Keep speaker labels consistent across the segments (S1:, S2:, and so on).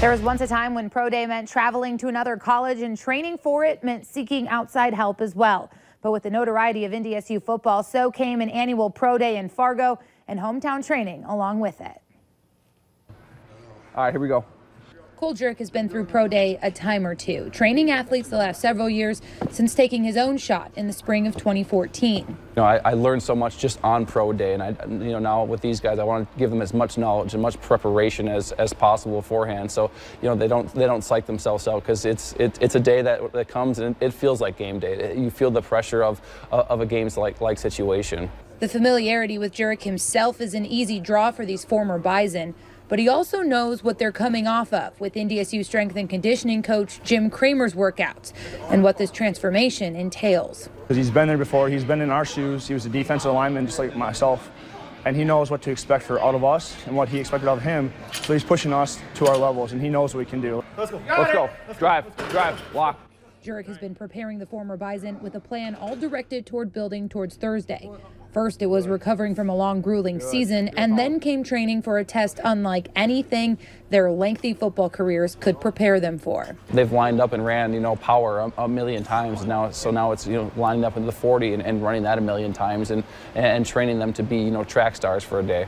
S1: There was once a time when pro day meant traveling to another college, and training for it meant seeking outside help as well. But with the notoriety of NDSU football, so came an annual pro day in Fargo and hometown training along with it.
S2: All right, here we go.
S1: Cole Jurek has been through pro day a time or two, training athletes the last several years since taking his own shot in the spring of 2014.
S2: I learned so much just on pro day, and now with these guys, I want to give them as much knowledge and much preparation as possible beforehand. So they don't psych themselves out, because it's a day that comes and it feels like game day. You feel the pressure of a games like situation.
S1: The familiarity with Jurek himself is an easy draw for these former Bison. But he also knows what they're coming off of with NDSU strength and conditioning coach Jim Kramer's workouts and what this transformation entails.
S3: Because he's been there before, he's been in our shoes, he was a defensive lineman just like myself, and he knows what to expect out of us and what he expected out of him. So he's pushing us to our levels, and he knows what we can do.
S2: Let's go. Let's go. Drive, block.
S1: Jurek has been preparing the former Bison with a plan all directed toward building towards Thursday. First, it was recovering from a long, grueling season, and then came training for a test unlike anything their lengthy football careers could prepare them for.
S2: They've lined up and ran, power a million times now. So now it's, lining up in the 40 and running that a million times and training them to be, track stars for a day.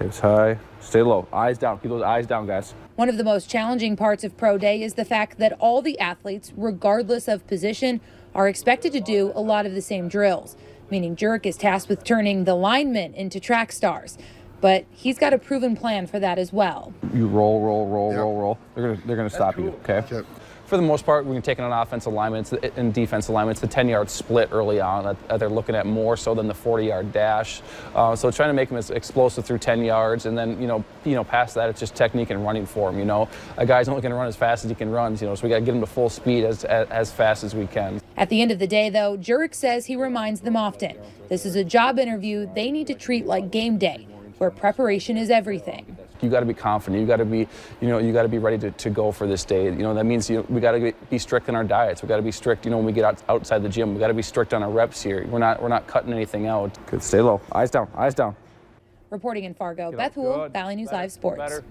S3: Hips high, stay low, eyes down, keep those eyes down, guys.
S1: One of the most challenging parts of pro day is the fact that all the athletes, regardless of position, are expected to do a lot of the same drills, meaning Jurek is tasked with turning the linemen into track stars. But he's got a proven plan for that as well.
S2: You roll. They're gonna stop you, okay? Yep. For the most part, we're taking on offensive linemen and defensive linemen. It's the 10-yard split early on that they're looking at more so than the 40-yard dash. So trying to make them as explosive through 10 yards, and then past that, it's just technique and running for them. A guy's only going to run as fast as he can run. So we got to get him to full speed as fast as we can.
S1: At the end of the day, though, Jurek says he reminds them often, this is a job interview they need to treat like game day, where preparation is everything.
S2: You got to be confident. You got to be, you got to be ready to go for this day. That means we got to be strict in our diets. We got to be strict. When we get outside the gym, we got to be strict on our reps here. We're not cutting anything out.
S3: Good. Stay low. Eyes down. Eyes down.
S1: Reporting in Fargo, Beth Wool, Valley News Live Sports.